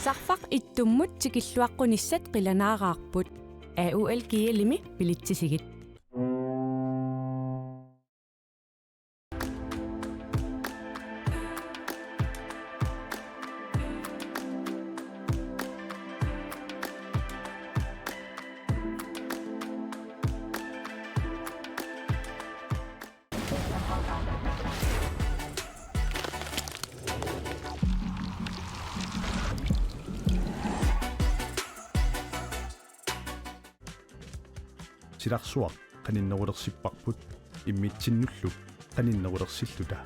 Sarfaq ittummut tikilluaqqunissat qilanaaqaarput AUL kiilimi pilitsisigit. Silarsuaq qaninnerulersippарпут иммитсиннуллу qaninnerulersилluta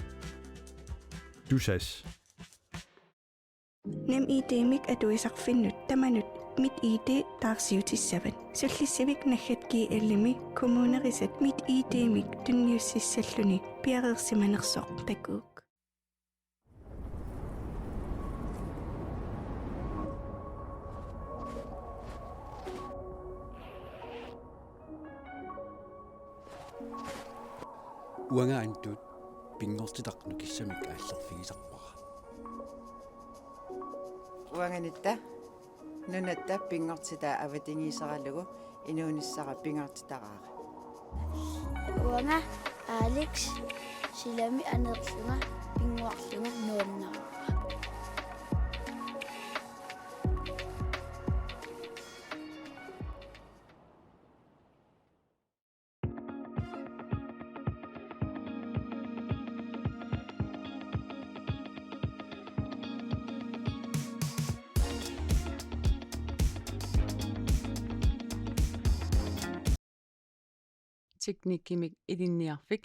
tusas nem idemik atuisarfinnut tamanut mit id taarsiutissavit sullissavik naggatki allimi kommunerisat mit idemik tunniussissalluni piareersimanersoq takuuk уангаантут пингортитарну киссамик ааллерфигисарпара уанганитта нунатта пингортитаа аватингисаралугу инуунissара пингортитараара уанга Алекс силами анерлунга пингуарлунга нуаннаа teknikkimik ilinniarfik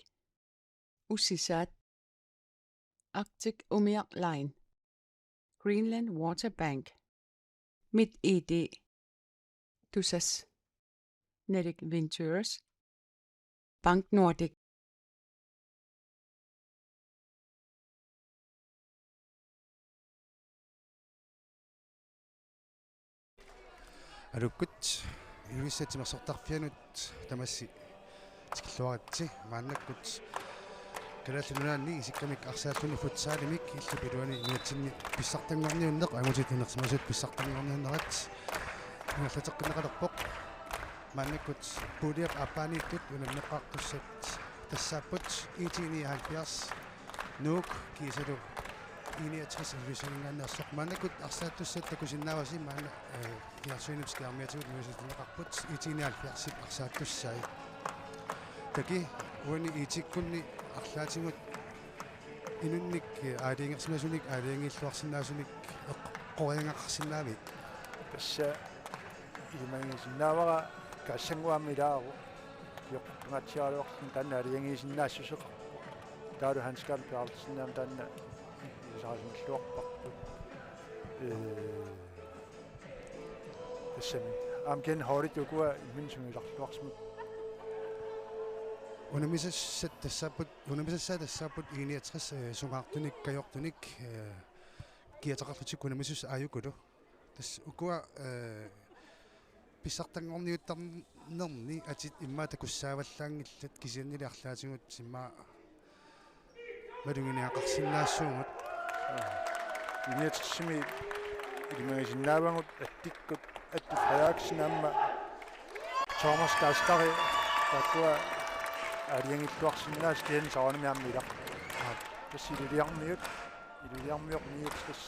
ussisaat Arctic Umiaq Line Greenland Water Bank Mit ED Tusas Nedic Ventures Bank Nordic алуккут юиссатимерсортарфианут тамасси тикиллуаратси мааннаккут калааллунаанни исиккамик арсааллуни футсаалимик илли пилуани иниатсинни писсартангорниуннеқ агутит инерсимасут писсартангорниуннерат ингерлатеққинеқалерпоқ мааннаккут пулиап апааниттут унамнеқартуссат тассааппут итини халпиарс нук кисалу иниатрис илвисингааннерсоқ мааннаккут арсааттуссат такусиннааваси маана иарсуинутски армиатигут нуисатинеқарпут итини халпиарсип арсааттуссаи таки уани итиккунни арлаатингут инунник аалингерсимасуник аалингиллуарсинаасуник эққориангақарсинаами пасса илмагисиннаавара кассангуамилаару йоққангатсиаруарлун танна аалингисиннаассусеқ таалу ханскал пиарлсинаам танна исаасмиллуарпарпут тассами амкен хоритукуа имминсунгиларлуарсмут унамисассат тассааппут иниатрис сунгаартуник кайортуник киатақарлутик унамисус ааюкулу тас укуа писсартангорниуттарнерни атит имма такуссааваллаангиллат кисианнили арлаатингут симма малугиниақарсинаассуугут иниатрисми илмагисиннаавангут аттиккут атти фаяаксинаамма Thomas Gaskari такуа ариангиллуарсинаас киан саанамиаммила пассилиармиут илиармиорниитсис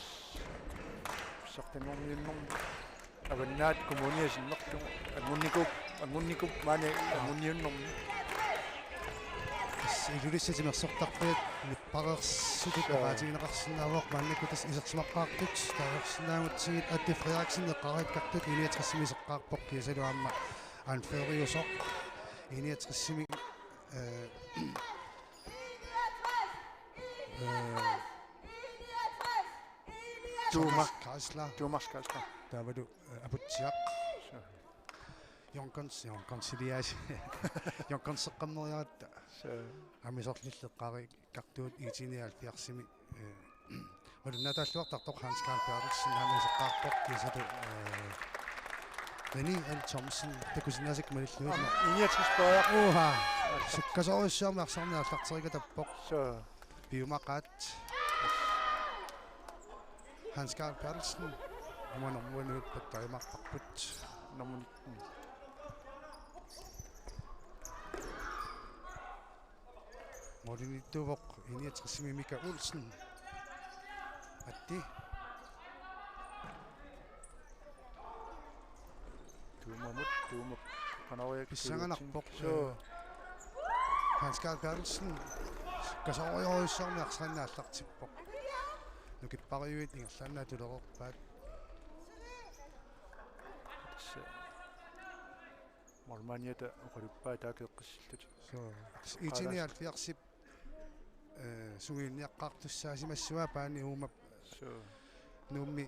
сартангорниуннэрм аваннаат коммуниасиннерлу ангунникуп маани ангунниуннэрм илулиссатимерсортарпиат миппарерсутик араатигинеқарсинаавоқ мааннаккутас исерсимаққаартут таерсинаагутсигит атти фриаксинеққариккартут иниатриссимисеққарпоқ кисалуамма анфериусоқ иниатриссими Thomas Kaisler тавалу апутсиақ Jonkonsidias Jonkonseqqamneriarat амисорлиллеққари картуут итиниалфиарсими малунатааллуартартоқ ханскаалпиарлсин амисеққарпоқ кисату Nani al Thomsen такусинасик малиллуит иниатриспояқ уха суккасориссуармиарсарни аллартерига таппоқ биумақаат Hans Carl Pedersen аманормуануут паттаимарпарпут нормуни молиниттувоқ иниатсимми Мика Улсен атти туумамут канариак писсанганарпоқ Hans Carl Bertelsen касариориуссарми арсанааллартиппоқ нукиппариуит ингерлаанаа тулерерпаат морманиата оқалуппаа таакеэққиссиллут итиниалфиарсип сугиинниаққартуссаасимассуа паани уумап нуумми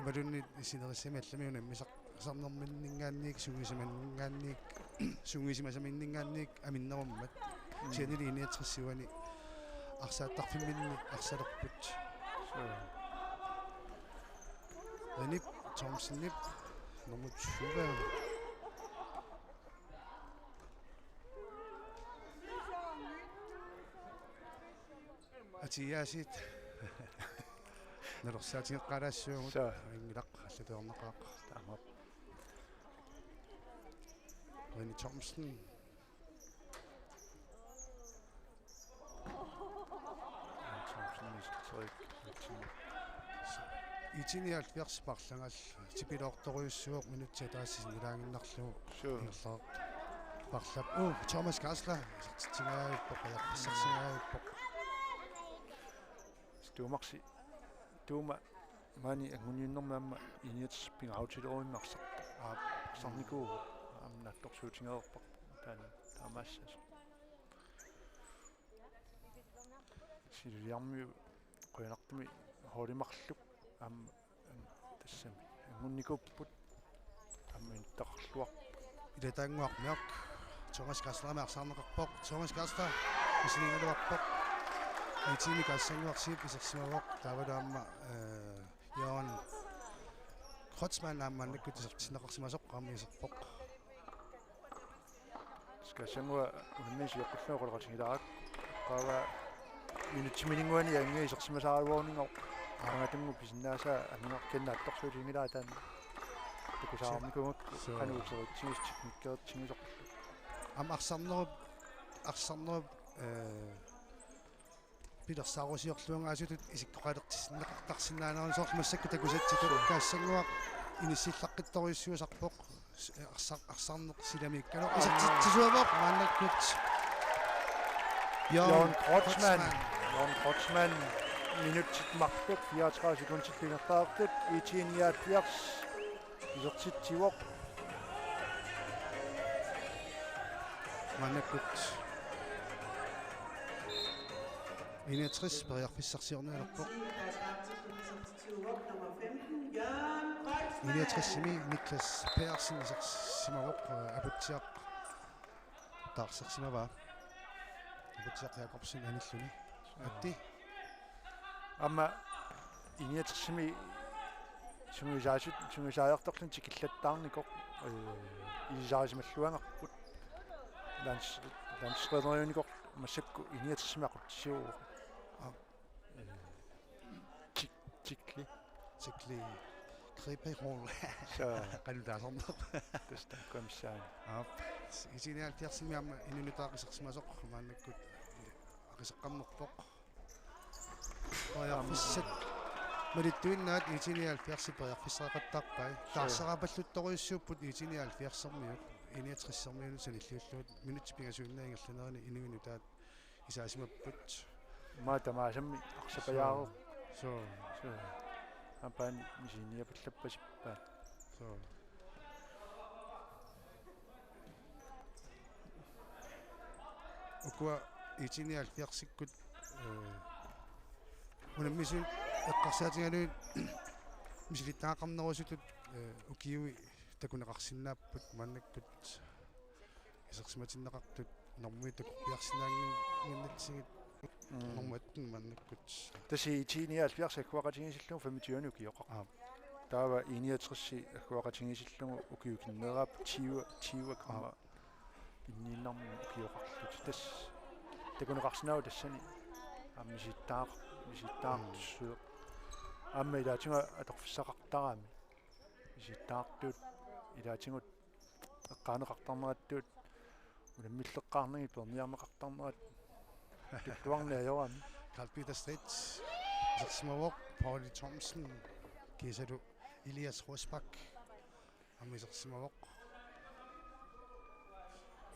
ималунни синерissами алламиуна мисақ сарнэрминнингаанник сугисаманнингаанник сугисимасаминнингаанник аминнеруммат сианили иниатриссуани арсааттарфимминни арсалерпут Нип Томсон нип номер 20 атияасит нерсаатингеққалаассуумут ингилақ аллатуарнеқаақ таамап Нип Томсон итиниалфиарсипарлангал типилоорторуйуссуоқ минутсаа таассисинилаангиннарлугу ингерлаа парлап Томас Касла тигааппоқ яққиссарсигааппоқ туумарси туума мани агуниуннэрмаама иниатсиппинга аутилеруиммарсарпа сарникуу амнаатторсуутингеерпақ таана таамаассас силиармиу қоянартми хоолимарлук аама тассами агунникуппут амминтақарлуақ илатаангуармиақ Томас Каслами арсаарнеқарпоқ Томас Касла исинингалуарпоқ итини кассангуарсип исерсимавоқ таавалаама Johan Krotsman амманнаккут исертинеқарсимасоқ qaamисерпоқ скасангуа уннис яққуллуоқолеқатигилаак qaava минутсимилингуани ангиа исерсимасааруорнингоқ аангатангу писиннаасаа аминеқкеннаатторсуулингилаа таан такусаарникугут кануусеритсигистик миккеертсигисоқ арсарнеруп пилерсаарусиорлуангаасутут исиктоқалертиссиннеқартарсинаанерун соормассакку такусатситут каассангуақ инисиллаққитторуйуссуусарпоқ арсарнеқ силамиккало исертитсуавоқ мааннаккут Johan Krotsman минутсит марпут 34 секундит пинертаартут итиниаатпиарс исертитсивоқ мааннаккут иниатрис периарфиссарсиорнеалерпоқ иниатриссими Никлас Персен исерсимавоқ апутсиақ таарсерсимава апутсиақ Якобсен аниллуни атти амма иниатрissimi сумисаажертарлун тикиллаттаарникоқ илисаасималлуангарпут лансредериуникоқ массакку иниатрissimiақутсиуу тикли крипейрол қалутаасорнер тэстэ комиссаан исиниалтиарсими амма инунутаақисерсимасоқ мааннаккут ақисеққаммерпоқ ояфиссат малиттуиннаат итиниалфиарси периарфиссаақаттаарпай таарсарапаллутторуйуссууппут итиниалфиарсэрмиут иниатриссэрмиунут саниллиуллуут минутсипигасуиннаингерланерани инуинутаат исаасимаппут маатамаасамми арсапаяару so апан мисиниапаллаппасиппаа so окуа итиниалфиарсиккут унаммисун эққарсаатингалуит мисилиттаақарнерусутут укиуи такунеқарсинааппут маннаккут исерсиматиннеқартут нормуи такуппиарсинаангиннатсигит нормуаттун маннаккут таси итиниалфиарса аккуақатингисиллугу 25 укиоқақ таава иниатрисси аккуақатингисиллугу укиукиннераап тиуа кама инниннарми укиоқарлут тас такунеқарсинау тассани аммиситтаартуссуо амма илаатинга аторфиссақартараами иситтаартуут илаатингут эққаанеқартарнератtuut унаммиллеққарнги перниарнеқартарнерат туарни аёрами Carl Peter Stritz, Isaqsimavok, Pauli Thomsen, Kisalu Elias Rosbak, Isaqsimavok.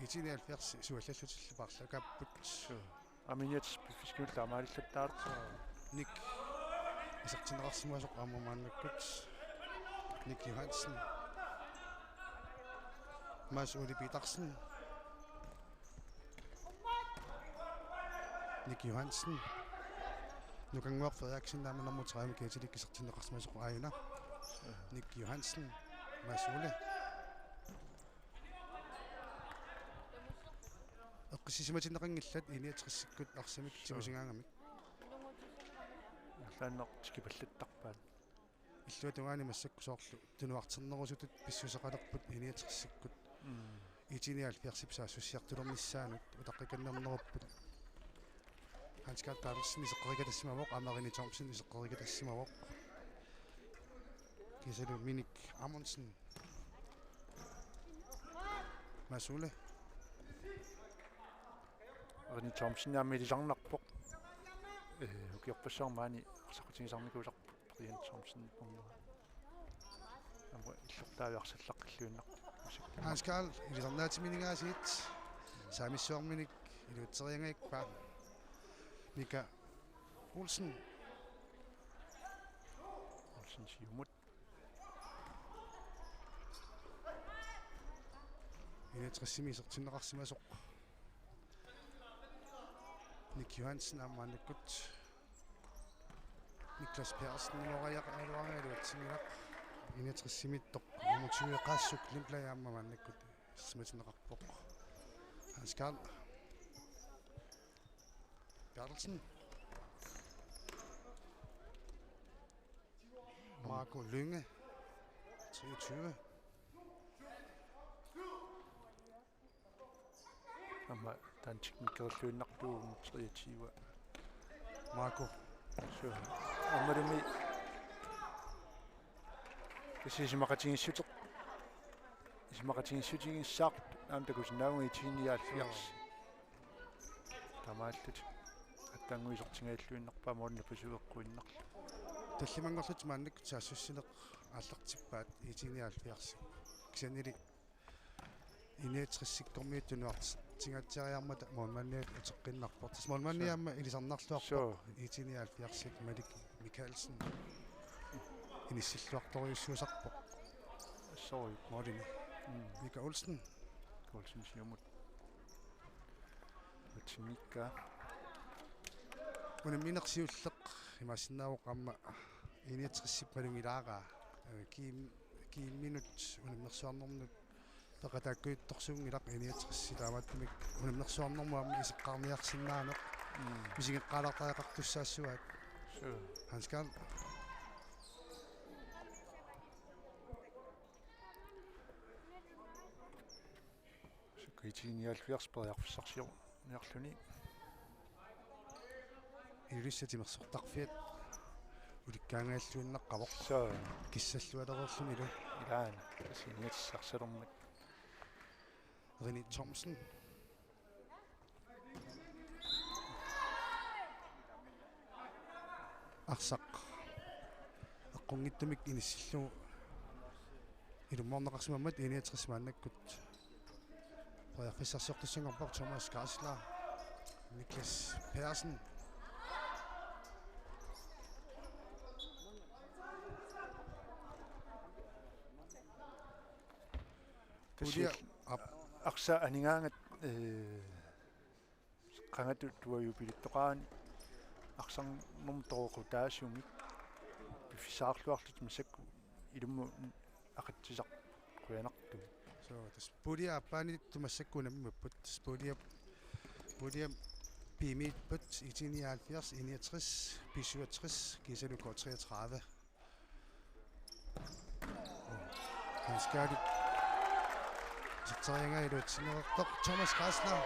Itini alfers suallallutillipарлакаппут аминиатс пиффискууллаамаалиллаттаат Nick Isaqtinerarsimasoq aamamaannakкут Nick Johansen, Mads Ole Petersen, Nick Johansen. Nu kan nok Frederiksen der nummer 30 kan til det til Rasmus Reiner. Nick Johansen, Mads Ole. Aqqissimatinneqanngillat iniatrissikkut arsimik timusingaangamik. лааннер скипаллаттарпаат Иллуатугаани массакку соорлу тунуартернерусутут писсусақалерпут iniatrissikkut. Itinial персипсаа суссиартулернissaanut утаққиканнернеруппут. Hans Carl Petersen исеққарикатассимавоқ Amarini Thomsen исеққарикатассимавоқ Kisalu Minik Amundsen Mads Ole Amarini Thomsen яамилисарнарпоқ укиорпассаармаани арсақутигисарникууларпут Brian Thomsen амма иллертаавиарсаллаққиллуиннар Hans Carl илисарнаатиминингаасиит Saamissuarminik илуутсериангаикпаа Mika Olsen сиумут iniatrissimisертиннеқарсимасоқ Nick Johansen аммаанаккут Niklas Persson нуариақаалуариалуатсимилақ iniatrissimittoq nummer 20 qaassuk limplayaammaannakkut smatинеқарпоқ Hans Carl Bertelsen Marco Lynge 23 амма таанчикниккерлуиннартуум 23 Marco so аммарими исимақатингиссутеқ аамтакусинаагуи тиниаалфиарс тамаалтут аттангуисортингаиллуиннарпаа моорна пасуеққуиннарлу таллимангорлут мааннакку саассуссинеқ ааллартиппаат итиниаалфиарси кисанили инеэтрissиккормиуттунуарт тингатсариармата моонманниат утеққиннарпорт моонманниаама илисарнарлуарпо итиниаалфиарсик Malik Mikkelsen иниссиллуарториуссуусарпо sorry Morten Mika Olsen сиумут матимикка унаминерсиуллеқ имассиннаавоқ амма иниатрissipпалунгилаараа киимминут унамнерсуарнэрнут пеқатааккуитторсуунгилақ иниатрissилааматтумик унамнерсуарнэрмуамми исеққарниарсиннаанеқ мисигеққалартаақартуссаассуаат Hans Carl итиниаалфиарспериарфиссарсиор неарлүни илиссатимерсортарфиат уликкаангааллуиннаққавоқ киссаллуалерерлүни илу илаана синиатсарсалермак René Thomsen арсақ аққунгиттумик иниссиллу илумморнеқарсимаммат иниатрissимааннаккут прояффиссарсиортуссангорпар Thomas Kassler Niklas Persson Pudia акса анингаангат qangatut tuayupilittoqaani арсарнэрм тоокутаасуми пиффисаарлуарлут масакку илумму ақатсисақ куянарту so das Pudia аппаани тумассаккунаммаппут Pudia пимитпут 1979 61 P67 Kisaluko 33 Hans Carl Ситсарианга илуатсинеэртоқ Thomas Kassler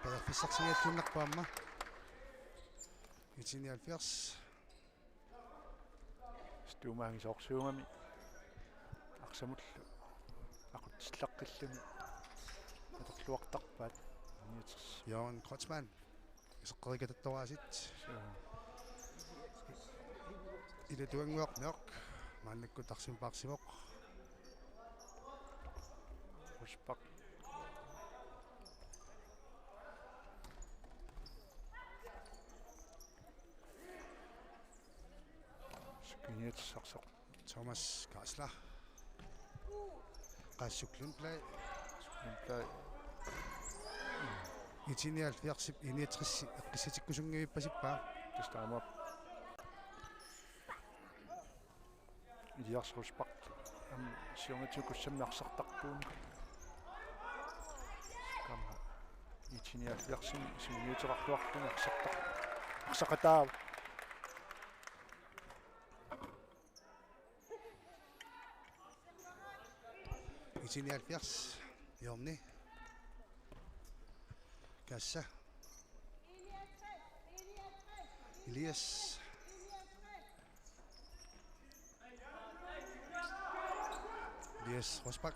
паерфиссарсигаллуннарпаама 1970 стумаангисоорсуугами aqsamut aqutillaqilluni atorluartarpaat niiters Jørgen Kreutzmann исеққерикататтуарасит илатуангуарнеқ мааннаккут арсимпаарсимоқ Rusbak skynetsaqsoq Thomas Karsler qassukluunplai itinialfiarsip iniatrissi eqqisitikkusunngivippassippaa testaama iliars Rusbak am siongatukussammiarsartarpuun kama itinialfiarsim simuniuterarluartuna arsaqataa itinialfiars Jørni Kassa Elias Rosbak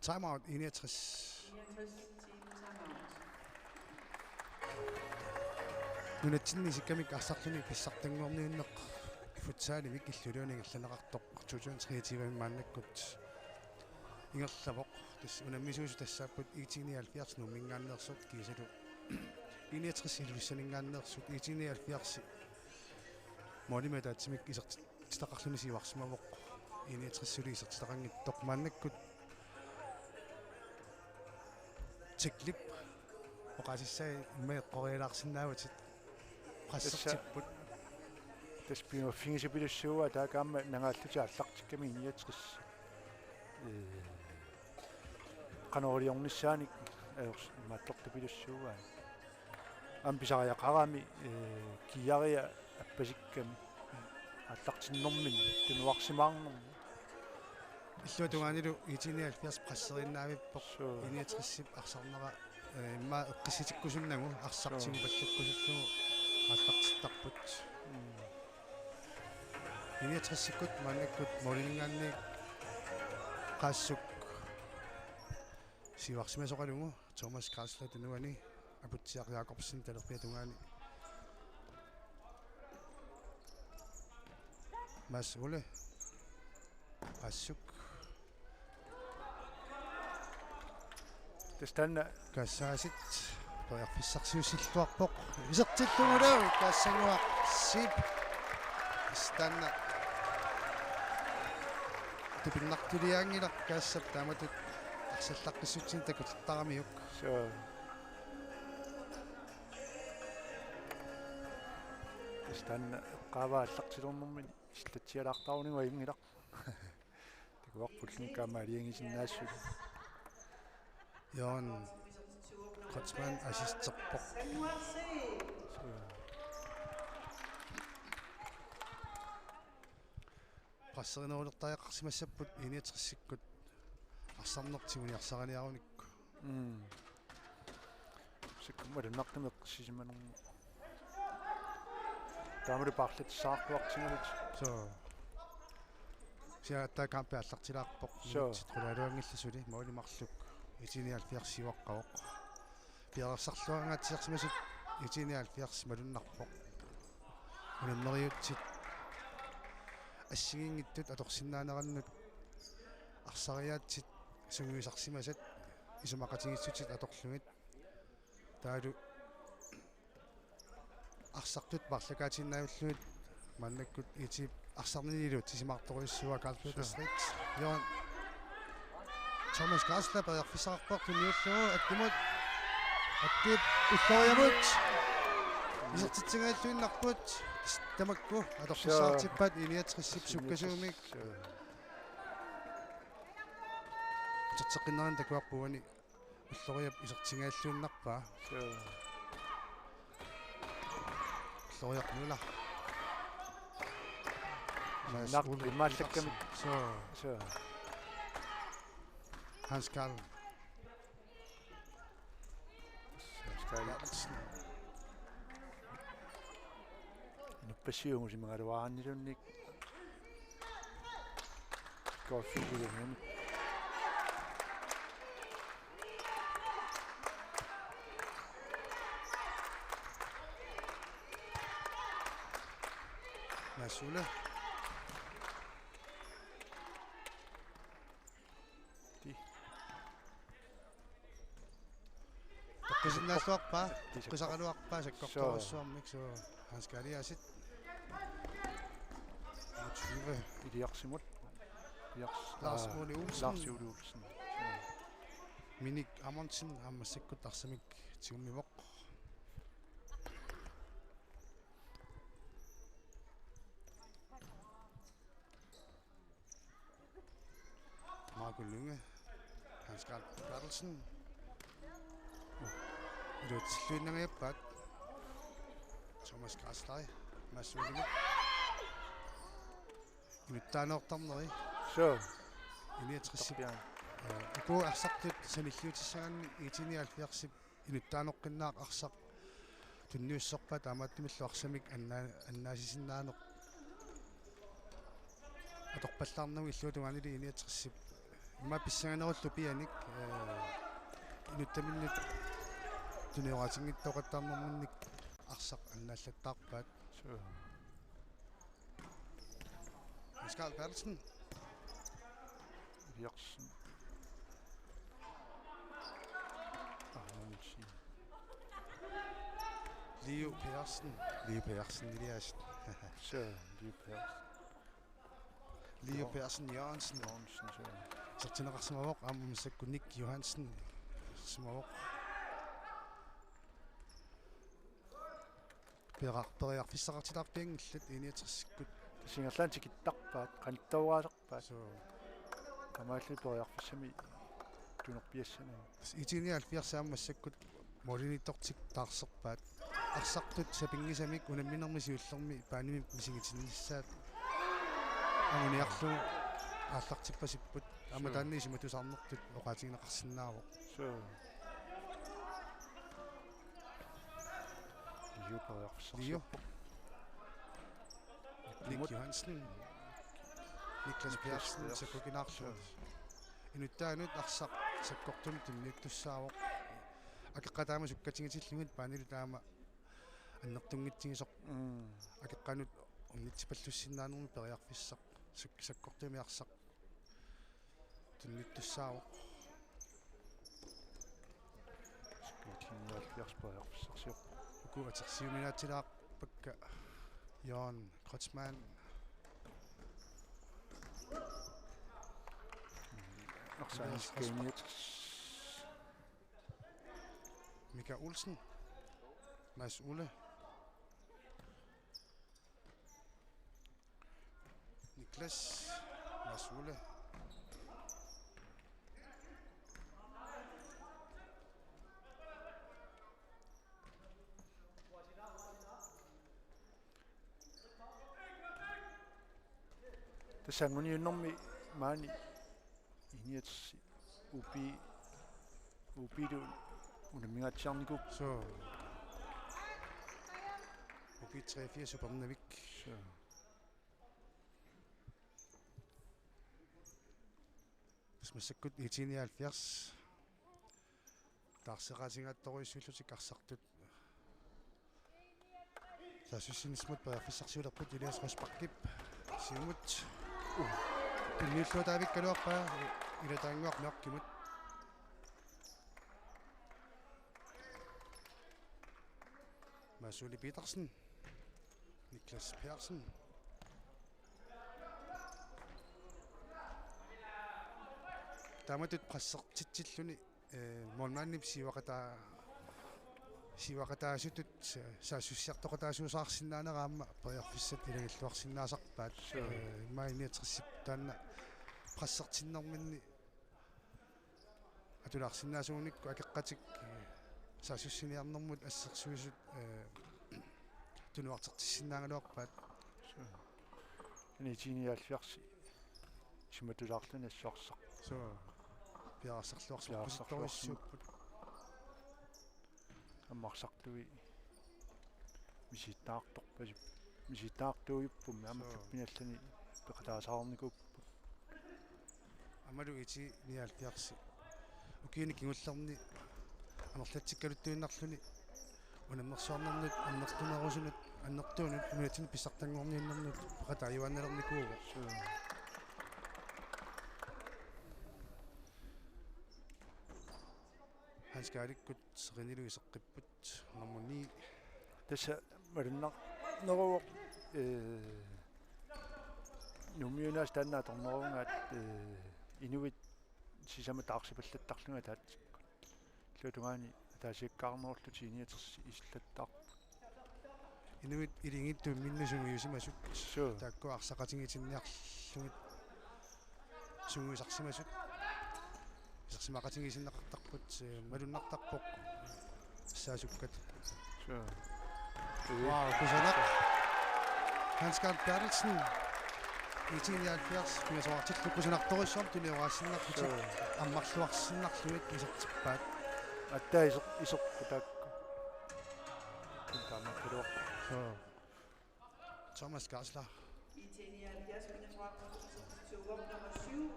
Timeout 61 нунатсинни сиккамик арсарлуни писсартангуорниуннеқ футсааливик иллулуунинг алланеқартоқ 2023 мааннаккут ингерлавоқ тас унаммисуусу тассааппут 1970 нуммингааннерсут кисалу 69 илвиссанингааннерсут 1970 молиматаатсимик исертитақарлуни сиварсимавоқ 69 исертитақангиттоқ мааннаккут теклип оқасиссаа иммеэққориалаарсинааватит qassartipпут таспино фингисипилуссууа таакаама нагааллути аллартикками иниатрис канориорниссааник мааттортупилуссууа амписариақарами киариа аппасикками аллартиннэрмин тунуарсимаарнэрми иллуатугаанилу 1970 прассериннаавиппоқ иниатриссип арсарнера имма эққиситиккусуннагу арсартигу паллуккусуллугу аллартиттарпут иниатриссиккут мааннаккут молингаанник qaassuk сиварсимасоқалугу Томас Карслер тунуани апутсиар Якобсен талерпиатунгаани Мас Уле qaassuk тастанна кассаасит тоярфиссарсиусиллуарпоқ исертиллугулаа каассануа сип станна тупиннартулиаангилар каассап тааматут арсаллаққиссутсин такуллартарамиук so тастанна qaavaallaqtilornermin иллатсиалаартаарунигуа ингилақ такуарпуллун каамаалиангисиннаассут Jørgen Kreutzmann assistserpoq qasserinerulertariaqarsimassapпут иниатриссиккут арсарнертигуни арсараниаруникку сиккумалуннартумеққиссисиманерму таамалу парлатсаартуартингалут so сиаратаа кампе аллартилаарпоқ трулалуангилласули маулимарлук итиниалфиарсиваққавоқ пиарсарлуангаатсиарсимасут итиниалфиарс малуннарпоқ унаннериутсит ассигингиттут аторсиннаанераннут арсариаатсит сунгуисарсимасат исумақатигиссутит аторлугит таалу арсартут парлакаатиннаавиллуит маннаккут итип арсарнилилут тисимаарторуиссуа калпетасрит Jørgen Thomas Karsler паярфисаарпоқ туниуллугу аттимут аттип уллориамут исертитсигааллуиннарпут тамакку аторфисаартиппат иниатриссип суккасуумик тутсеққиннеран такуарпуани уллориап исертингааллуиннарпаа уллориарнула имааллакками so Hans Karl пассиунгусимагалуараннилунник коффигулуми Masula. Qisinaassuarpa qisaqaluarpa sakkortorissuarmik so hanskaliasit. Motive илиарсимут Lars Ole Olsen. Lars Ole Olsen. Minik Amundsen ammassikkut arsamik tigummimoq. Marco Lynge, Hans Karl Bertelsen. Ilutsilluinangiappat Thomas Græslej, Mads Ullevi. Inuttaanortarneri So, 69 uku arsartut sanilluutissaganni 79 inuttaanoqqinnaaq arsaq tunniussorpat amaattimillu arsamik annaasisinnaanoq atorpallarnermi illuutugaanili 69 имма писсаганеруллу пианик инуттаминнут тунеоратингиттоқаттаарнэрмунник арсақ аннааллаттаарпаат Скал Перлsen илиарсин Amundsen. Leo Persen илиас So, Leo Persen Jørgensen so. сертинеқарсимавоқ ааммассакку Ник Johansen симавоқ периарфиссақартилаарпиангиллат 69-кут Сингерлаан тикиттарпаат каниттаугаалерпаат so тамаалли периарфиссами тунерпиассана 79 ааммассаккут молиниттортик таарсерпаат арсартут сапингисамик унамминерми сиуллерми пааними мисигитиннissaат амуниарлу ааллартиппасиппут аматаанни симатусаарнертут оqaатигинеқарсинаавоқ so Leo Nik Johansen Niklas Persson sakkokinаарlu inuttaanut arsaq sakkortum tunniittussaavoq акеққатаама суккатингитиллугит паанилу таама аннертунгитсигисоқ акеққанут умнитсипаллуссиннаанерми периарфиссақ саккортумиарсақ tunniittussaavoq скутинниаллиарспаярфиссарсиоқ уку атерсиуминаатилаақпакка Jørgen Kreutzmann Naqsaaniskaniat Mika Olsen Mads Ulle Niklas Mads Ulle тасангуниуннэрми маани иниат упиду унамигаатсиарникуп so upi 3-4 Supernavik so смассаккут 79 таарсераатингаатторуиссууллутик арсартут сасуссинисмут паерфиссарсиулерпут илиас роспаркип сиумут пинниллуутаавиккалуарпаа илатаангуарнеоркимут Masuli Petersen Niklas Persson таматут qassartitsilluni molmaannip siwaqataasutut saasussiartoqataasuusaarsinnaaneraamma periarfissat ilagilluarsinnaasarpaat immainiaterissip taanna qassartinnerminni atulaarsinnaasuunikku akeqqatik saasussiniarnermut assersuisut tunuartertissinnaangaluarpaat нитиниаллиарси симатулаарлуни ассуарсақ so piarsarluarsorpusittorissuupput аммарсартуи миситтаарторпасип миситаартуйуппум аммаппиналлани пеқатаасаарникуп амалу ити ниалпиарси укиини кигуллерни амерлатсиккалуттуиннарлуни унаммерсуарнернут аннертунерусунут аннертуунут имиатсини писсартангуорнииннернут пеқата юанналерникууго ханскааликкут серинилу исеққиппут нормуни тасса малуннар нерувоқ нумиунаас тааннааторнерунгаат инуит сисама таарсипаллаттарлунга таат лутунгаани таасиаккаарнерлути иниатерси ислаттаар инуит илингитту миннусуми юсимасут тааккуарсақатингитинниарлугит сунгуисарсимасут исерсимақатингисиннақартарпут малуннартарпоқ саасуккат вау кусанақ Hans-Carl Bertelsen i 1970 пиасоартиллу кусанарториссуар тулиораассиннарпути аммарлуарсиннарлугит исертиппаат аттаа исоққу таакку тантамаккалуа Thomas Garsler I 1979 vinder fra nummer 7,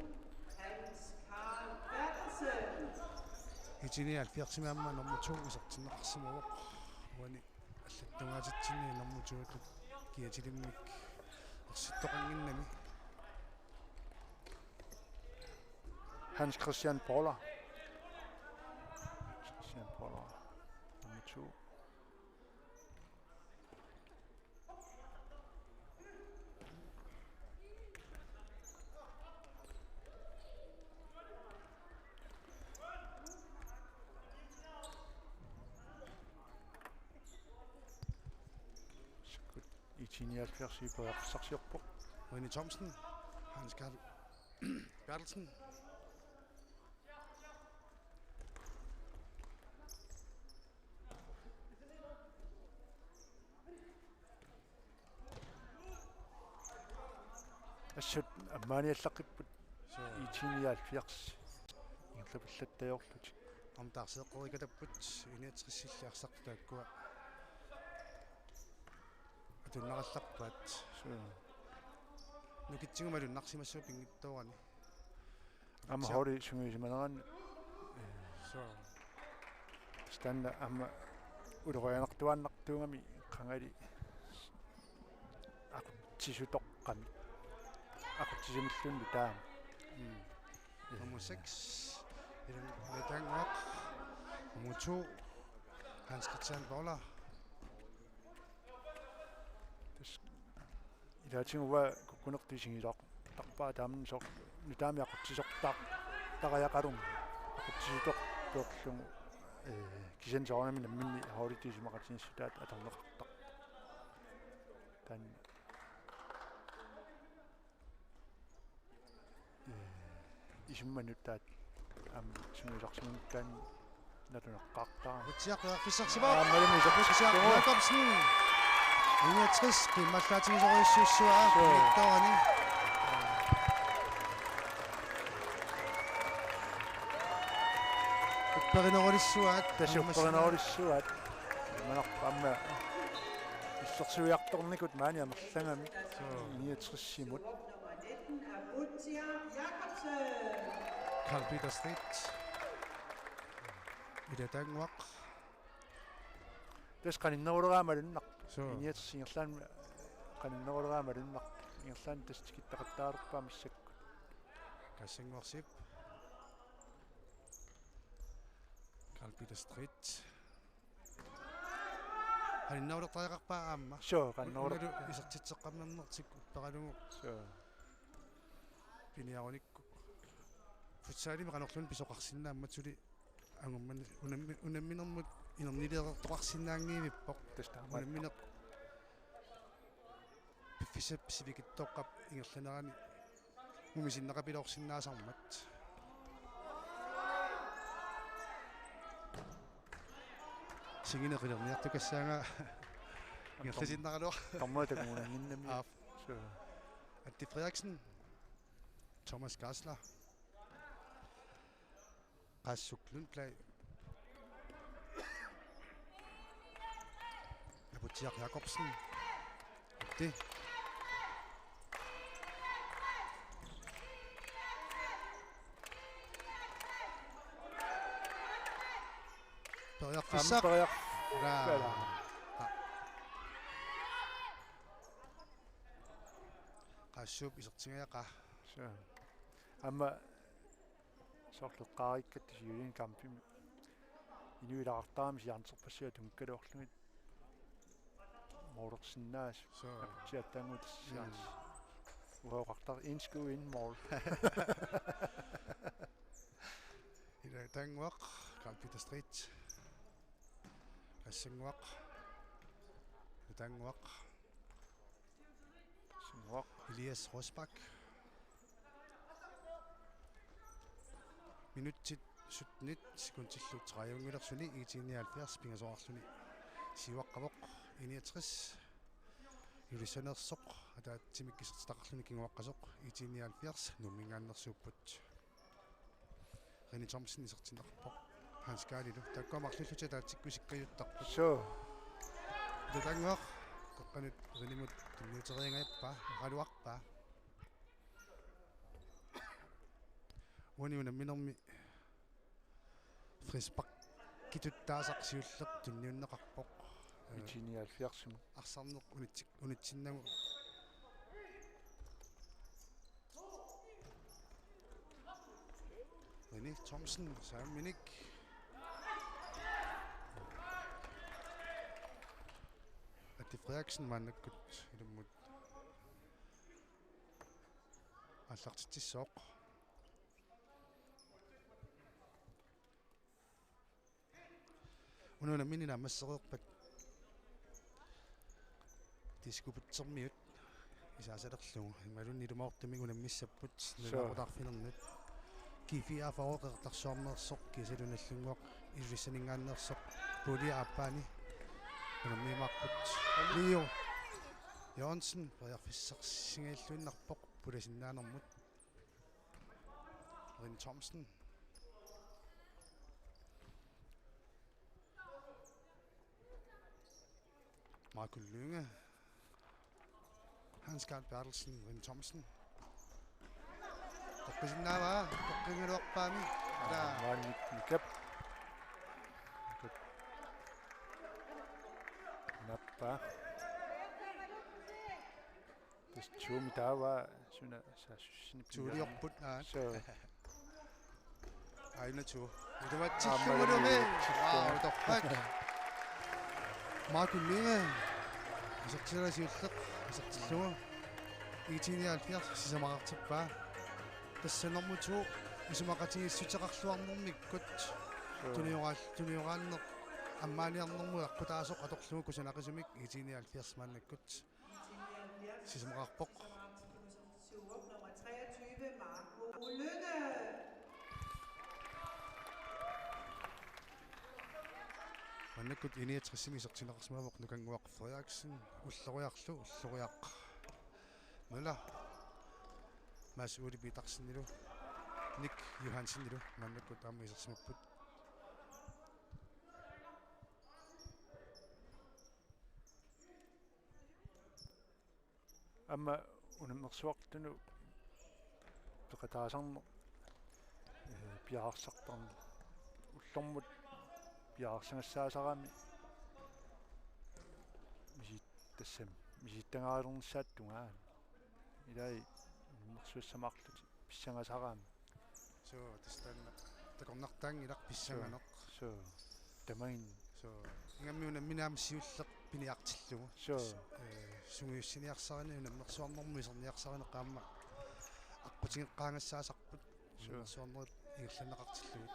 Hans-Carl Bertelsen. i 1970 nummer 2 исертиннеқарсимавоқ уани аллаттунгаатитсини nummer 2 киатилиммик ерситтоқангиннами Hans Christian Poller nummer 2 i 79 på Saksjoppo. René Thomsen, Hans-Carl Bertelsen. Assut ammaaniallaqqipput i 79 ингерлапаллаттаёрлут амтаарсеэққорикатаппут иниатсиссиллиарсартааккуа атуннаралларпаат нукитсигумалуннарсимассуу пингиттоорани амма хори сунгисиманеран станна амма улерианартуаннартуугами қангали акутсисутоққами акутсисимиллунни таа nummer 6 i den Danmark nummer 2 Hans Christian Poller илаатингуа куккунертисигилақ тарпаа таамн сор нутаами ақутсисортаа тариақалум ақутсисутоқ пеорлугу кисен соорнами намминни хаулитисимақатиниссутаат аторнеқартақ тан исиммануттаат ам симуларсимуккаан натунеққартаа утсиаққиарфиссарсимаа малимисаққисиақ Jakobsen иниатрис киммаллаатигисориссуссуаа пингиттоорани упперинерулиссуаат тасиупперинерулиссуаат манарпаамма иллерсуиарторникут маани амерлангами иниатриссимут Carl Peter Street i det Danmark тас каниннерулераамалуннар иниатриссингерлаан каниннерулераамалуннар ингерлаан тастикиттақаттаарпаа миссакку Kassingworship Carl Peter Street Hannaulертариақарпаа аама соо каннеруле исертитсеққамнернертик уппералугу соо пиниаруникку футсаалими канерлун писоқарсинаамматсули ангуммани унамминермут инернилеэртоқарсинаангиивиппоқ тастаама унамминеқ пиффисап сивикиттоққап ингерланерани мумисиннеқапилоорсинаасармат сигинеқилерниартукассаага ингерласиннералуар таммаатакунангиннами соо Atti Frederiksen Thomas Garsler Rasuk Lundblad Abutiak Jakobsen 50. Periaq fissaq. Periaq. Qaassuup isertingayaqa. Så. Amma sorleqqaarikkat tisiulin kampim. Inuilaartaami siarnserpassia tunkaluorlumit. Mordersinnaas. Så. Siattaangut siars. Uaqartar inskuu inmol. Ila tangwaq Kalpita Street. Assingwaq. Tangwaq. Singwaq. Elias Rosbak. Minuttit 17 sekuntillu 30 ITINIALFERS pingasoarluni siuaqqavoq 69 Julisanersoq ataatsimikkisertitaqarluni kinguaqqasoq ITINIALFERS nummingaannersuupput Reni Thomsen isertinarpoq Hans Galilu takkuamarlulluta taatsikkusikkajuttarput Så. Tatangaq qaqqanut renimut tunniuteriangayappa qaluarpa Wani unamminermi Frisbak kituttaasaqsiulleq tunniunneqarpoq ITINIALFERSum арсарнеқ унитсиннагу Reni Thomsen Samminik Atti Frederiksen mannakkut ilummut аллартитсоқ Ununa minina masseriqpat diskuputsermiut isaasalerlugu imalunni lumaortamig unammissapput nalaaqutаарfinernut kifiaafaroqertarsuarnersoq kisalunallunguaq illissaningaannersoq pulia appaani unammiimaarput Leo Jørgensen priarfissarsingailluinnarpoq pulasinnaanэрmut Reni Thomsen Michael Lynge, Hans Carl Bertelsen, Reni Thomsen. Toqqisinnaava, toqqingaluarpaami. Nikap. Nappa. Das Chumi tawa suna sasussin. Tuuliorput naa. Så. Aina tu. Udavatsillugunume. Wow, torpak. Michael Lynge. Isartilasiulleq, isartillugu. ITINIALFERS sisamaqartippaa. Tassanermutu isumaqatigiссутеқарлуарнэрмиккут тунioraanneq аммааниарнэрму аққутаасоқ аторлугу кусанақисумик ITINIALFERS мааннаккут сисамақарпоқ Nummer 23, Marco Lynge. маннаккут иниатриссими сертинеқарсимавоқ нукангуақ Frederiksen уллориарлу мала мас ули питарсиннилу Ник Johansenнилу маннаккут аама исерсимаппут Amma unammersuartunu peqataasarneq piaarsartarn ullormut piaarsangassaasarami misit tassam misittangaalernissaattungaan ilai immersuassamarlut pissangasaraami so tastanna takornartaang ilaq pissanganeq so tamain so ingammiuna minaam siulleq piniartillugu so sungiussiniarsarini unammersuarnermu iserniarsarine qaamma аққутигеққаангассаасарпут суарнерит игерланеқартиллугут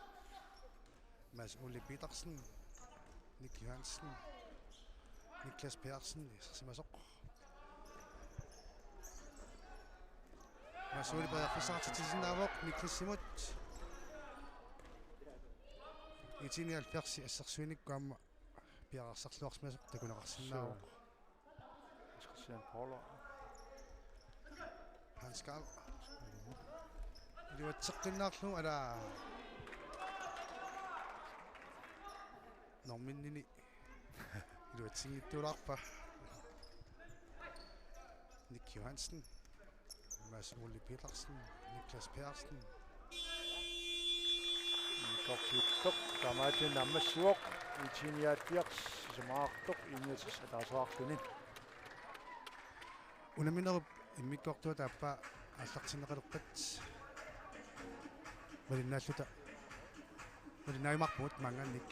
Mads Ole Petersen Nik Johansen Niklas Persson isерсимасоқ Mads Ole приарфисаартитисинаавоқ Niklas Simut ITINIALFERS ассерсуиниккуамма пиарарсарлуарсмасоқ такунеқарсинаавоқ Christian Pauler Hans Carl илуатсеққиннаарлу ала норминнини илуатсигиттуулаарпа Nick Johansen, Mads Ole Petersen, Niklas Persson, Kortuttok tamaati nammassuoq itiniaattiaqs samaartoq inniatis ataasuarlunin unaminerup immikkortua taappa аллартинеқалерпат малиннааллута малиннаимарпут манганник